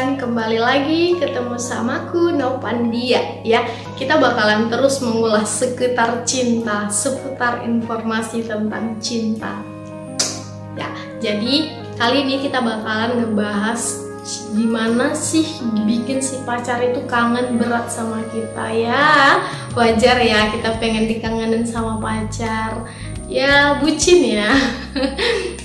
teman-teman, kembali lagi ketemu samaku Nopandia ya. Kita bakalan terus mengulas seputar cinta, seputar informasi tentang cinta. Ya, jadi kali ini kita bakalan ngebahas gimana sih bikin si pacar itu kangen berat sama kita ya. Wajar ya kita pengen dikangenin sama pacar. Ya bucin ya.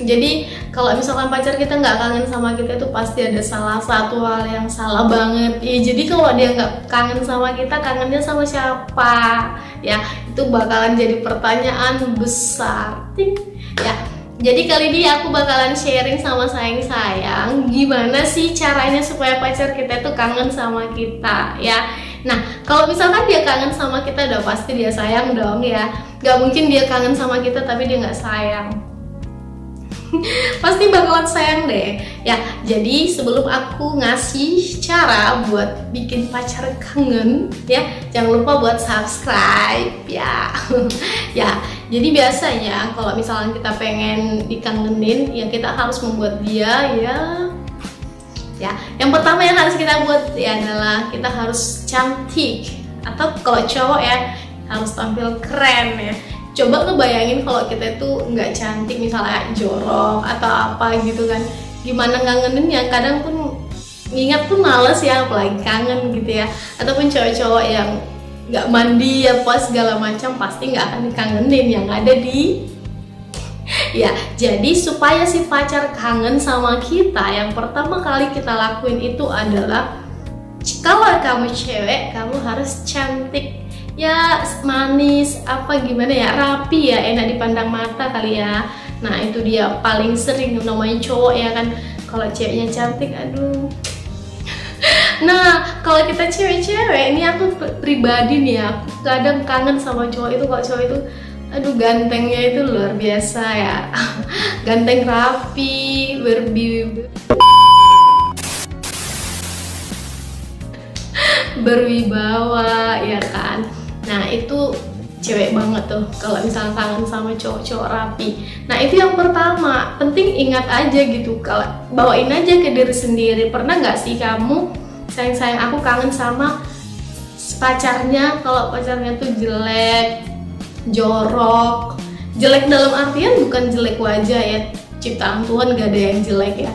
Jadi kalau misalkan pacar kita nggak kangen sama kita itu pasti ada salah satu hal yang salah banget ya. Jadi kalau dia nggak kangen sama kita, kangennya sama siapa ya, itu bakalan jadi pertanyaan besar ya. Jadi kali ini aku bakalan sharing sama sayang-sayang gimana sih caranya supaya pacar kita itu kangen sama kita ya. Nah, kalau misalkan dia kangen sama kita udah pasti dia sayang dong ya. Gak mungkin dia kangen sama kita tapi dia gak sayang. Pasti bakalan sayang deh ya. Jadi sebelum aku ngasih cara buat bikin pacar kangen ya, jangan lupa buat subscribe ya. Ya, jadi biasanya kalau misalkan kita pengen dikangenin ya kita harus membuat dia ya, yang pertama yang harus kita buat ya adalah kita harus cantik, atau kalau cowok ya harus tampil keren ya. Coba ngebayangin kalau kita itu nggak cantik, misalnya jorok atau apa gitu kan, gimana ngangenin ya. Kadang pun ngingat pun males ya, apalagi kangen gitu ya. Ataupun cowok-cowok yang nggak mandi ya pas segala macam pasti nggak akan dikangenin yang ada di ya. Jadi supaya si pacar kangen sama kita, yang pertama kali kita lakuin itu adalah kalau kamu cewek, kamu harus cantik ya, manis, apa gimana ya, rapi ya, enak dipandang mata kali ya. Nah itu dia paling sering namanya cowok ya kan, kalau ceweknya cantik aduh. Nah kalau kita cewek-cewek, ini aku pribadi nih ya, aku kadang kangen sama cowok itu. Kalau cowok itu aduh gantengnya itu luar biasa ya. Ganteng, rapi, berwibawa ya kan. Nah itu cewek banget tuh kalau misalnya kangen sama cowok-cowok rapi. Nah itu yang pertama, penting ingat aja gitu, kalau bawain aja ke diri sendiri. Pernah nggak sih kamu, sayang-sayang aku kangen sama pacarnya, kalau pacarnya tuh jelek, jorok. Jelek dalam artian bukan jelek wajah ya, ciptaan Tuhan gak ada yang jelek ya.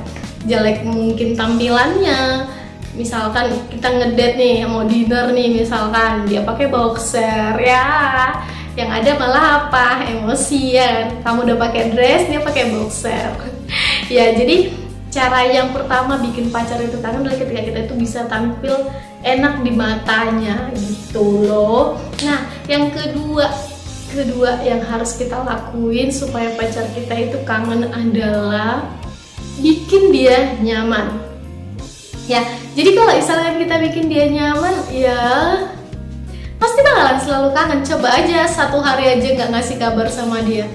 Jelek mungkin tampilannya. Misalkan kita ngedate nih, mau dinner nih, misalkan dia pakai boxer ya, yang ada malah apa, emosi ya. Kamu udah pakai dress, dia pakai boxer. Ya jadi cara yang pertama bikin pacar itu kangen adalah ketika kita itu bisa tampil enak di matanya gitu loh. Nah yang kedua yang harus kita lakuin supaya pacar kita itu kangen adalah bikin dia nyaman ya. Jadi kalau misalnya kita bikin dia nyaman ya pasti bakalan selalu kangen. Coba aja satu hari aja nggak ngasih kabar sama dia,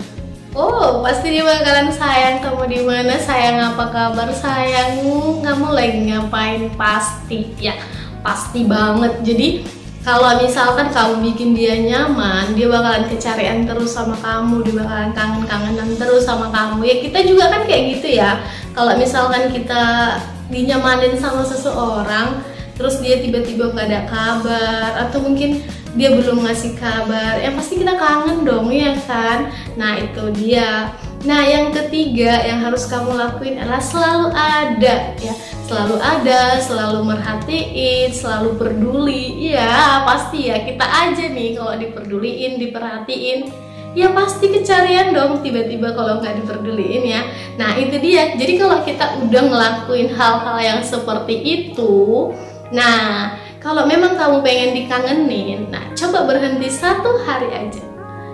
oh pasti dia bakalan sayang. Kamu di mana sayang, apa kabar sayang, kamu lagi ngapain, pasti ya, pasti banget. Jadi kalau misalkan kamu bikin dia nyaman, dia bakalan kecarian terus sama kamu, dia bakalan kangen-kangenan terus sama kamu ya. Kita juga kan kayak gitu ya. Kalau misalkan kita dinyamanin sama seseorang, terus dia tiba-tiba gak ada kabar, atau mungkin dia belum ngasih kabar, ya pasti kita kangen dong ya kan. Nah itu dia. Nah yang ketiga yang harus kamu lakuin adalah selalu ada ya, selalu ada, selalu merhatiin, selalu peduli ya. Pasti ya kita aja nih kalau diperduliin, diperhatiin ya pasti kecarian dong tiba-tiba kalau nggak diperduliin ya. Nah itu dia. Jadi kalau kita udah ngelakuin hal-hal yang seperti itu, nah kalau memang kamu pengen dikangenin, nah coba berhenti satu hari aja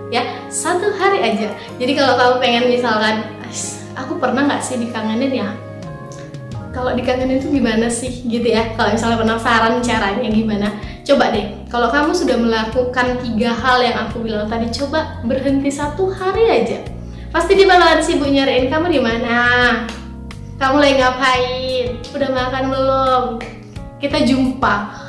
ya, satu hari aja. Jadi kalau kamu pengen misalkan, aku pernah nggak sih dikangenin ya, kalau dikangenin itu gimana sih gitu ya. Kalau misalnya penasaran caranya gimana, coba deh kalau kamu sudah melakukan 3 hal yang aku bilang tadi, coba berhenti satu hari aja. Pasti dia bakalan sibuk nyariin kamu di mana, kamu lagi ngapain, udah makan belum, kita jumpa.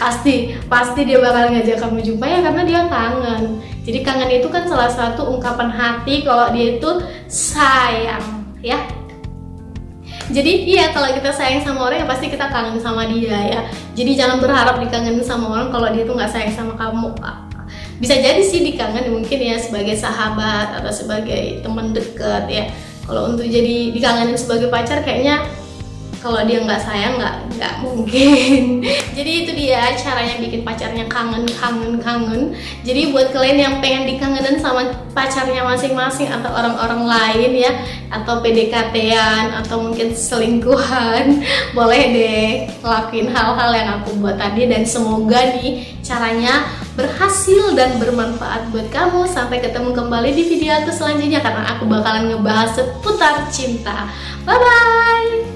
Pasti dia bakal ngajak kamu jumpa ya, karena dia kangen. Jadi kangen itu kan salah satu ungkapan hati kalau dia itu sayang ya. Jadi iya, kalau kita sayang sama orang ya pasti kita kangen sama dia ya. Jadi jangan berharap dikangenin sama orang kalau dia tuh nggak sayang sama kamu. Bisa jadi sih dikangen mungkin ya sebagai sahabat atau sebagai teman deket ya. Kalau untuk jadi dikangenin sebagai pacar kayaknya kalau dia nggak sayang nggak mungkin. Jadi itu dia caranya bikin pacarnya kangen. Jadi buat kalian yang pengen dikangenin sama pacarnya masing-masing atau orang-orang lain ya, atau PDKT-an atau mungkin selingkuhan, boleh deh lakuin hal-hal yang aku buat tadi, dan semoga nih caranya berhasil dan bermanfaat buat kamu. Sampai ketemu kembali di video aku selanjutnya karena aku bakalan ngebahas seputar cinta. Bye bye.